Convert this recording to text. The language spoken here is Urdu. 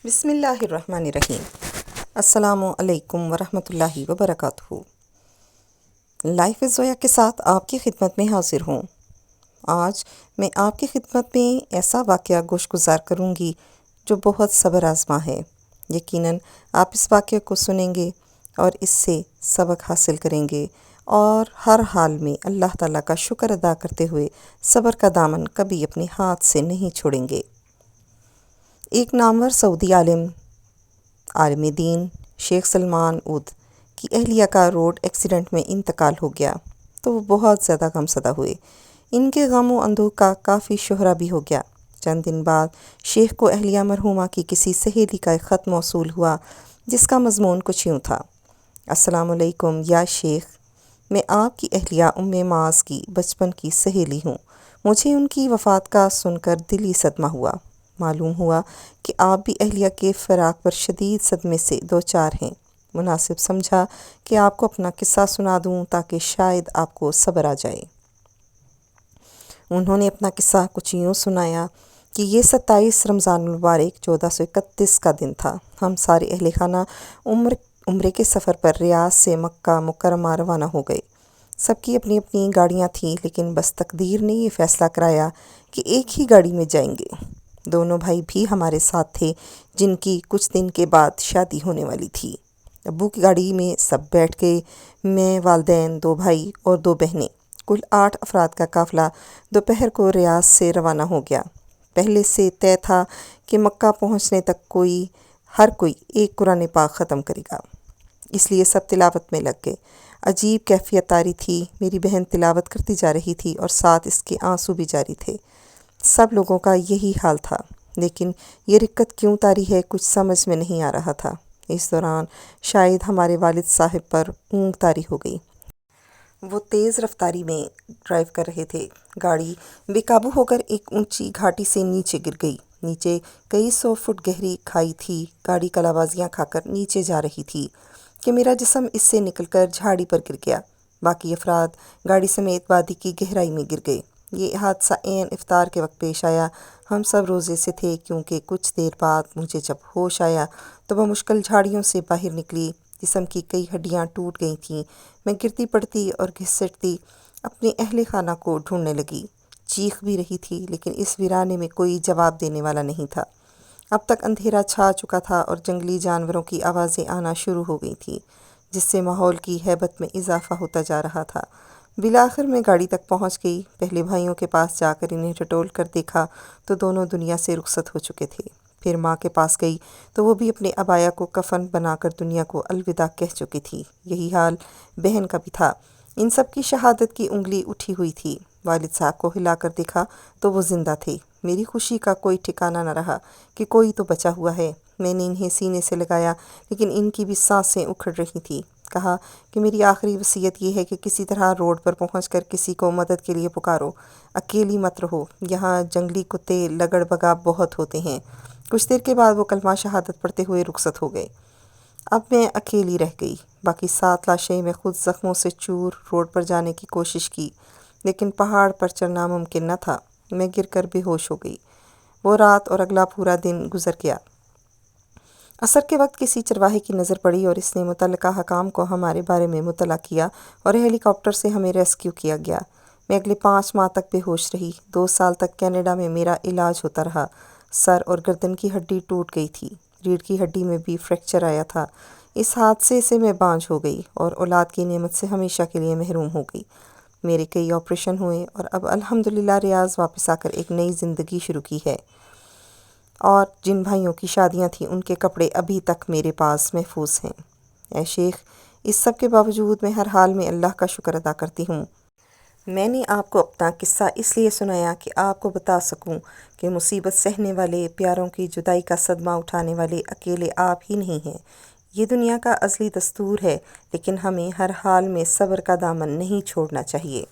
بسم اللہ الرحمن الرحیم۔ السلام علیکم ورحمۃ اللہ وبرکاتہ۔ لائف از زویا کے ساتھ آپ کی خدمت میں حاضر ہوں۔ آج میں آپ کی خدمت میں ایسا واقعہ گوش گزار کروں گی جو بہت صبر آزما ہے۔ یقیناً آپ اس واقعے کو سنیں گے اور اس سے سبق حاصل کریں گے اور ہر حال میں اللہ تعالیٰ کا شکر ادا کرتے ہوئے صبر کا دامن کبھی اپنے ہاتھ سے نہیں چھوڑیں گے۔ ایک نامور سعودی عالم دین شیخ سلمان عود کی اہلیہ کا روڈ ایکسیڈنٹ میں انتقال ہو گیا تو وہ بہت زیادہ غمزدہ ہوئے۔ ان کے غم و اندوہ کا کافی شہرہ بھی ہو گیا۔ چند دن بعد شیخ کو اہلیہ مرحومہ کی کسی سہیلی کا ایک خط موصول ہوا جس کا مضمون کچھ یوں تھا: السلام علیکم یا شیخ، میں آپ کی اہلیہ معاذ کی بچپن کی سہیلی ہوں۔ مجھے ان کی وفات کا سن کر دلی صدمہ ہوا۔ معلوم ہوا کہ آپ بھی اہلیہ کے فراق پر شدید صدمے سے دوچار ہیں۔ مناسب سمجھا کہ آپ کو اپنا قصہ سنا دوں تاکہ شاید آپ کو صبر آ جائے۔ انہوں نے اپنا قصہ کچھ یوں سنایا کہ یہ 27 رمضان المبارک 1431 کا دن تھا۔ ہم سارے اہل خانہ عمرے کے سفر پر ریاض سے مکہ مکرمہ روانہ ہو گئے۔ سب کی اپنی اپنی گاڑیاں تھیں، لیکن بس تقدیر نے یہ فیصلہ کرایا کہ ایک ہی گاڑی میں جائیں گے۔ دونوں بھائی بھی ہمارے ساتھ تھے جن کی کچھ دن کے بعد شادی ہونے والی تھی۔ ابو کی گاڑی میں سب بیٹھ گئے۔ میں، والدین، 2 بھائی اور 2 بہنیں، کل 8 افراد کا قافلہ دوپہر کو ریاض سے روانہ ہو گیا۔ پہلے سے طے تھا کہ مکہ پہنچنے تک ہر کوئی ایک قرآن پاک ختم کرے گا، اس لیے سب تلاوت میں لگ گئے۔ عجیب کیفیت طاری تھی۔ میری بہن تلاوت کرتی جا رہی تھی اور ساتھ اس کے آنسو بھی جاری تھے۔ سب لوگوں کا یہی حال تھا، لیکن یہ رکت کیوں طاری ہے کچھ سمجھ میں نہیں آ رہا تھا۔ اس دوران شاید ہمارے والد صاحب پر اونگ طاری ہو گئی۔ وہ تیز رفتاری میں ڈرائیو کر رہے تھے۔ گاڑی بے قابو ہو کر ایک اونچی گھاٹی سے نیچے گر گئی۔ نیچے کئی 100 فٹ گہری کھائی تھی۔ گاڑی کلا بازیاں کھا کر نیچے جا رہی تھی کہ میرا جسم اس سے نکل کر جھاڑی پر گر گیا۔ باقی افراد گاڑی سمیت وادی کی گہرائی میں گر گئے۔ یہ حادثہ عین افطار کے وقت پیش آیا۔ ہم سب روزے سے تھے، کیونکہ کچھ دیر بعد مجھے جب ہوش آیا تو بمشکل جھاڑیوں سے باہر نکلی۔ جسم کی کئی ہڈیاں ٹوٹ گئی تھیں۔ میں گرتی پڑتی اور گھسٹتی اپنے اہل خانہ کو ڈھونڈنے لگی۔ چیخ بھی رہی تھی، لیکن اس ویرانے میں کوئی جواب دینے والا نہیں تھا۔ اب تک اندھیرا چھا چکا تھا اور جنگلی جانوروں کی آوازیں آنا شروع ہو گئی تھیں، جس سے ماحول کی ہیبت میں اضافہ ہوتا جا رہا تھا۔ بالآخر میں گاڑی تک پہنچ گئی۔ پہلے بھائیوں کے پاس جا کر انہیں ٹٹول کر دیکھا تو دونوں دنیا سے رخصت ہو چکے تھے۔ پھر ماں کے پاس گئی تو وہ بھی اپنے عبایا کو کفن بنا کر دنیا کو الوداع کہہ چکی تھی۔ یہی حال بہن کا بھی تھا۔ ان سب کی شہادت کی انگلی اٹھی ہوئی تھی۔ والد صاحب کو ہلا کر دیکھا تو وہ زندہ تھے۔ میری خوشی کا کوئی ٹھکانہ نہ رہا کہ کوئی تو بچا ہوا ہے۔ میں نے انہیں سینے سے لگایا، لیکن ان کی بھی سانسیں اکھڑ رہی تھیں۔ کہا کہ میری آخری وصیت یہ ہے کہ کسی طرح روڈ پر پہنچ کر کسی کو مدد کے لیے پکارو، اکیلی مت رہو، یہاں جنگلی کتے لگڑ بگا بہت ہوتے ہیں۔ کچھ دیر کے بعد وہ کلمہ شہادت پڑھتے ہوئے رخصت ہو گئے۔ اب میں اکیلی رہ گئی۔ باقی 7 لاشیں میں خود زخموں سے چور روڈ پر جانے کی کوشش کی، لیکن پہاڑ پر چڑھنا ممکن نہ تھا۔ میں گر کر بے ہوش ہو گئی۔ وہ رات اور اگلا پورا دن گزر گیا۔ عصر کے وقت کسی چرواہے کی نظر پڑی اور اس نے متعلقہ حکام کو ہمارے بارے میں مطلع کیا اور ہیلی کاپٹر سے ہمیں ریسکیو کیا گیا۔ میں اگلے 5 ماہ تک بے ہوش رہی۔ 2 سال تک کینیڈا میں میرا علاج ہوتا رہا۔ سر اور گردن کی ہڈی ٹوٹ گئی تھی۔ ریڑھ کی ہڈی میں بھی فریکچر آیا تھا۔ اس حادثے سے میں بانجھ ہو گئی اور اولاد کی نعمت سے ہمیشہ کے لیے محروم ہو گئی۔ میرے کئی آپریشن ہوئے اور اب الحمدللہ ریاض واپس آ کر ایک نئی زندگی شروع کی ہے، اور جن بھائیوں کی شادیاں تھیں ان کے کپڑے ابھی تک میرے پاس محفوظ ہیں۔ اے شیخ، اس سب کے باوجود میں ہر حال میں اللہ کا شکر ادا کرتی ہوں۔ میں نے آپ کو اپنا قصہ اس لیے سنایا کہ آپ کو بتا سکوں کہ مصیبت سہنے والے، پیاروں کی جدائی کا صدمہ اٹھانے والے اکیلے آپ ہی نہیں ہیں۔ یہ دنیا کا ازلی دستور ہے، لیکن ہمیں ہر حال میں صبر کا دامن نہیں چھوڑنا چاہیے۔